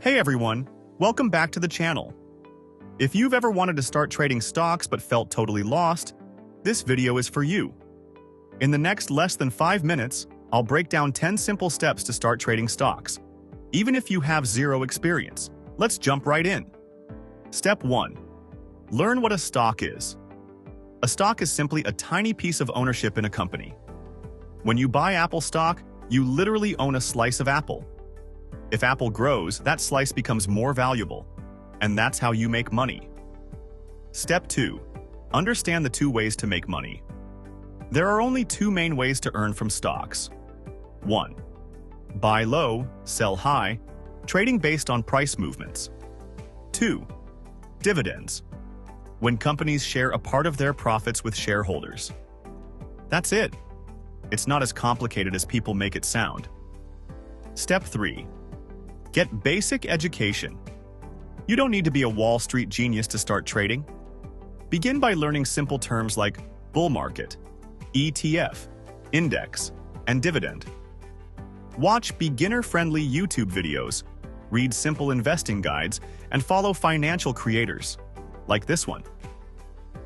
Hey everyone, welcome back to the channel. If you've ever wanted to start trading stocks but felt totally lost, this video is for you. In the next less than 5 minutes, I'll break down 10 simple steps to start trading stocks, even if you have zero experience. Let's jump right in. Step 1. Learn what a stock is. A stock is simply a tiny piece of ownership in a company. When you buy Apple stock, you literally own a slice of Apple. If Apple grows, that slice becomes more valuable, and that's how you make money. Step 2. Understand the 2 ways to make money. There are only 2 main ways to earn from stocks. 1. Buy low, sell high, trading based on price movements. 2. Dividends. When companies share a part of their profits with shareholders. That's it. It's not as complicated as people make it sound. Step 3. Get basic education. You don't need to be a Wall Street genius to start trading. Begin by learning simple terms like bull market, ETF, index, and dividend. Watch beginner-friendly YouTube videos, read simple investing guides, and follow financial creators, like this one.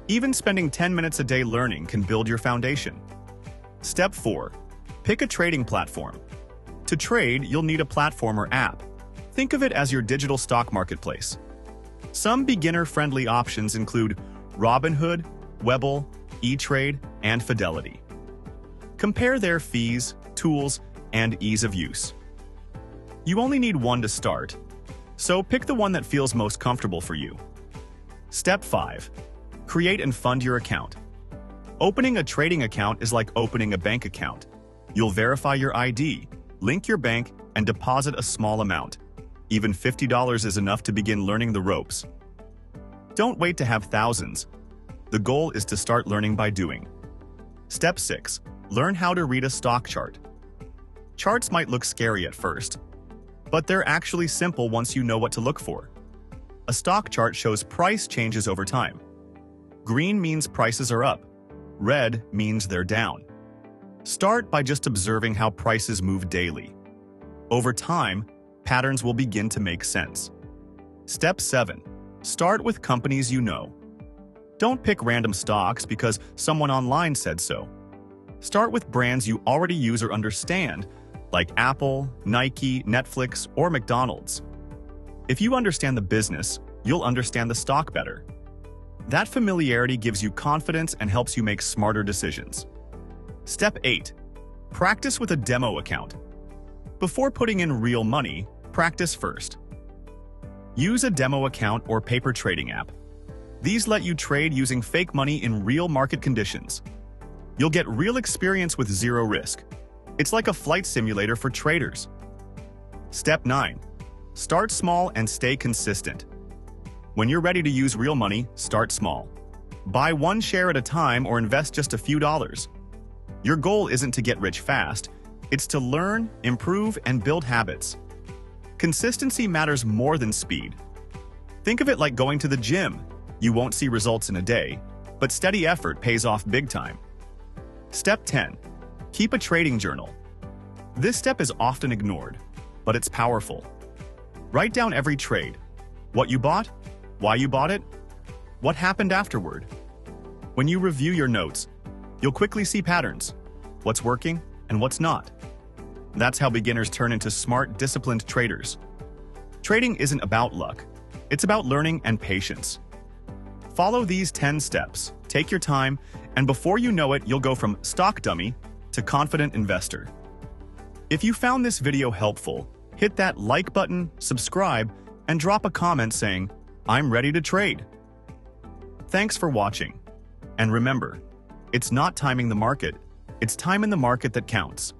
Even spending 10 minutes a day learning can build your foundation. Step 4. Pick a trading platform. To trade, you'll need a platform or app. Think of it as your digital stock marketplace. Some beginner-friendly options include Robinhood, Webull, E-Trade, and Fidelity. Compare their fees, tools, and ease of use. You only need one to start, so pick the one that feels most comfortable for you. Step 5. Create and fund your account. Opening a trading account is like opening a bank account. You'll verify your ID, link your bank, and deposit a small amount. Even $50 is enough to begin learning the ropes. Don't wait to have thousands. The goal is to start learning by doing. Step 6. Learn how to read a stock chart. Charts might look scary at first, but they're actually simple once you know what to look for. A stock chart shows price changes over time. Green means prices are up. Red means they're down. Start by just observing how prices move daily. Over time, patterns will begin to make sense. Step 7. Start with companies you know. Don't pick random stocks because someone online said so. Start with brands you already use or understand, like Apple, Nike, Netflix, or McDonald's. If you understand the business, you'll understand the stock better. That familiarity gives you confidence and helps you make smarter decisions. Step 8. Practice with a demo account. Before putting in real money, practice first. Use a demo account or paper trading app. These let you trade using fake money in real market conditions. You'll get real experience with zero risk. It's like a flight simulator for traders. Step 9. Start small and stay consistent. When you're ready to use real money, start small. Buy 1 share at a time or invest just a few dollars. Your goal isn't to get rich fast. It's to learn, improve, and build habits. Consistency matters more than speed. Think of it like going to the gym. You won't see results in a day, but steady effort pays off big time. Step 10. Keep a trading journal. This step is often ignored, but it's powerful. Write down every trade. What you bought, why you bought it, what happened afterward. When you review your notes, you'll quickly see patterns, what's working and what's not. That's how beginners turn into smart, disciplined traders. Trading isn't about luck. It's about learning and patience. Follow these 10 steps, take your time, and before you know it, you'll go from stock dummy to confident investor. If you found this video helpful, hit that like button, subscribe, and drop a comment saying, "I'm ready to trade." Thanks for watching. And remember, it's not timing the market, it's time in the market that counts.